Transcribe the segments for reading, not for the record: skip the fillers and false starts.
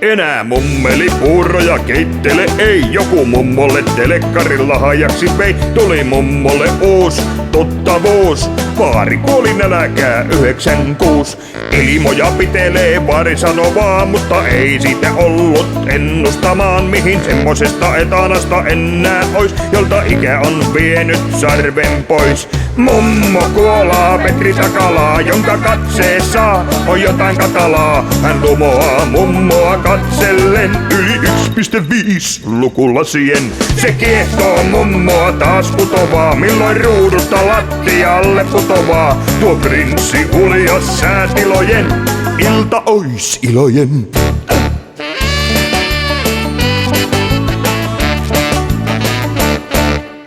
enää mummeli puuroja keittele, ei joku mummolle telekkarilla hajaksi vei. Tuli mummolle uusi tuttavuus, vaari kuoli nälkää 96. Ilmoja pitelee, vaari sanoo vaan, mutta ei siitä ollut ennustamaan, mihin semmosesta etanasta enää ois, jolta ikä on vienyt sarven pois. Mummo kuolaa Petri Takalaa, jonka katseessa on jotain katalaa. Hän lumoaa mummoa katsellen yli 1,5 lukulasien. Se kiehtoo mummoa taas putovaa, milloin ruudusta lattialle putovaa. Tuo prinssi uljas säätilojen, ilta ois ilojen.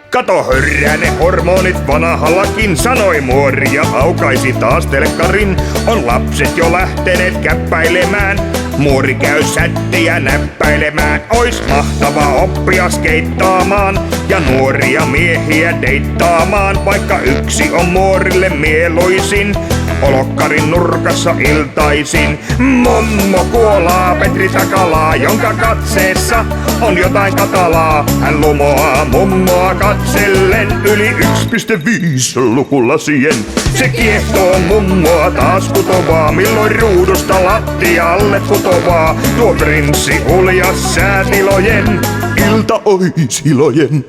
Kato hörrää ne hormonit vanhallakin, sanoi muori ja aukaisi taas telkkarin. On lapset jo lähteneet käppäilemään, muori käy sättiä näppäilemään. Ois mahtava oppia skeittaamaan ja nuoria miehiä deittaamaan, vaikka yksi on muorille mieluisin. Olokkarin nurkassa iltaisin. Mummo kuolaa Petri Takalaa, jonka katseessa on jotain katalaa. Hän lumoaa mummoa katsellen yli 1,5 lukulasien. Se kiehtoo mummoa taas putovaa, milloin ruudusta lattialle putovaa. Tuo prinssi uljas säätilojen, ilta ois ilojen.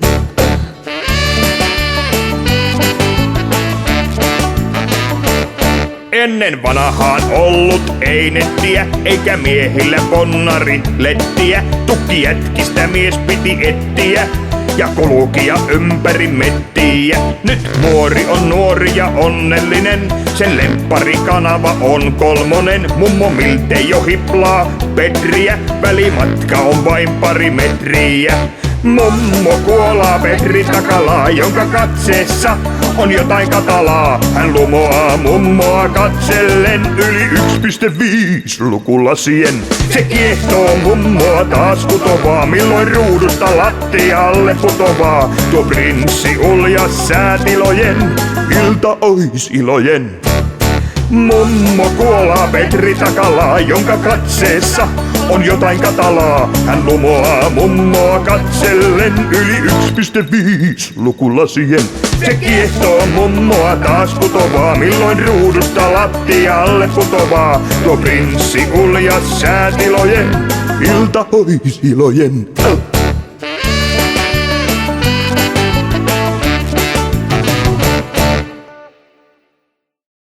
Ennen vanhaan ollut ei nettiä, eikä miehillä ponnari lettiä. Tukkijätkistä mies piti ettiä ja kulkia ympäri mettiä. Nyt muori on nuori ja onnellinen, sen lempparikanava on 3. Mummo miltei jo hiplaa Petriä, välimatka on vain 2 metriä. Mummo kuolaa Petri Takalaa, jonka katseessa on jotain katalaa. Hän lumoaa mummoa katsellen yli 1,5 lukulasien. Se kiehtoo mummoa taas putovaa, milloin ruudusta lattialle putovaa. Tuo prinssi uljas säätilojen, ilta ois ilojen. Mummo kuolaa Petri Takalaa, jonka katseessa on jotain katalaa. Hän lumoaa mummoa katsellen yli 1,5 lukulasien. Se kiehtoo mummoa taas putovaa, milloin ruudusta lattialle putovaa. Tuo prinssi uljas säätilojen, ilta ois ilojen.